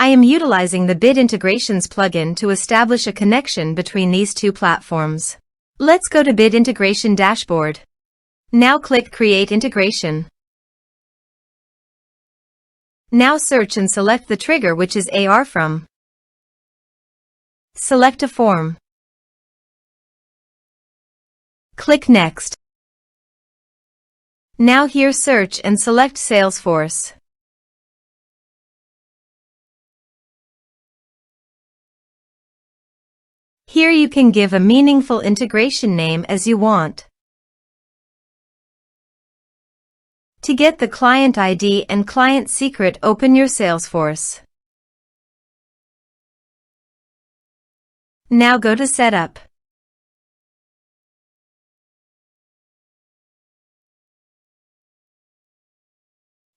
I am utilizing the Bit Integrations plugin to establish a connection between these two platforms. Let's go to Bit Integration Dashboard. Now click Create Integration. Now search and select the trigger, which is ARForms. Select a form. Click Next. Now here search and select Salesforce. Here you can give a meaningful integration name as you want. To get the client ID and client secret, open your Salesforce. Now go to Setup.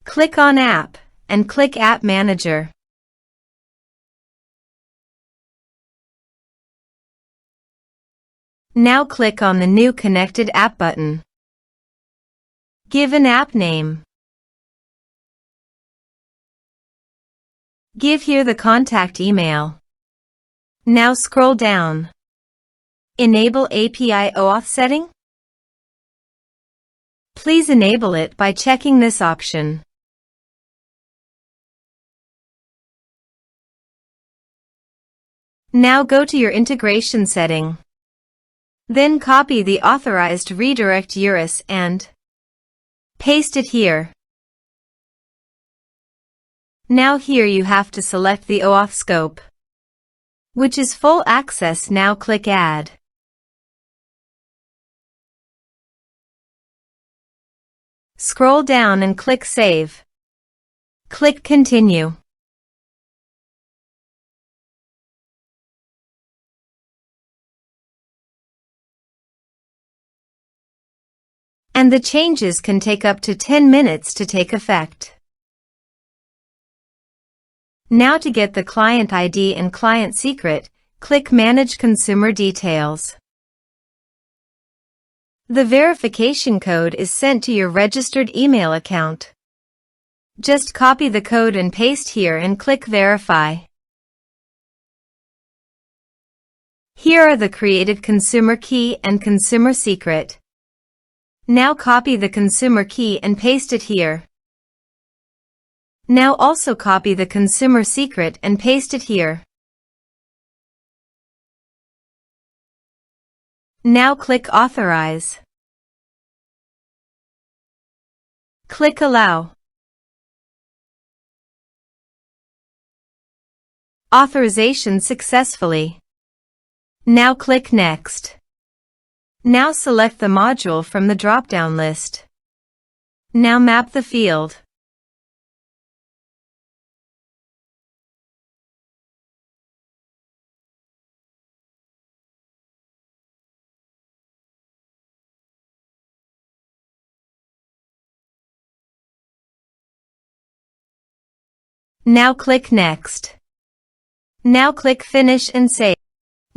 Click on App and click App Manager. Now click on the New Connected App button. Give an app name. Give here the contact email. Now scroll down. Enable API OAuth setting? Please enable it by checking this option. Now go to your integration setting. Then copy the authorized redirect URL and paste it here. Now here you have to select the OAuth scope, which is full access. Now click Add. Scroll down and click Save. Click Continue. And the changes can take up to 10 minutes to take effect. Now to get the client ID and client secret, click Manage Consumer Details. The verification code is sent to your registered email account. Just copy the code and paste here and click Verify. Here are the created consumer key and consumer secret. Now copy the consumer key and paste it here. Now also copy the consumer secret and paste it here. Now click Authorize. Click Allow. Authorization successfully. Now click Next. Now select the module from the drop-down list. Now map the field. Now click Next. Now click Finish and Save.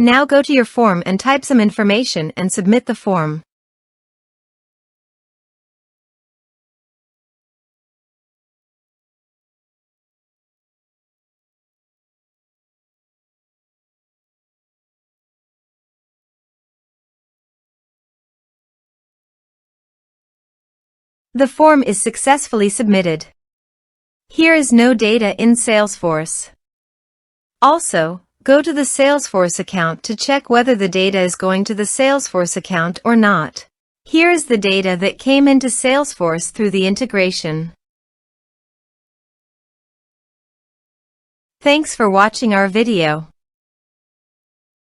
Now go to your form and type some information and submit the form. The form is successfully submitted. Here is no data in Salesforce. Also, go to the Salesforce account to check whether the data is going to the Salesforce account or not. Here is the data that came into Salesforce through the integration. Thanks for watching our video.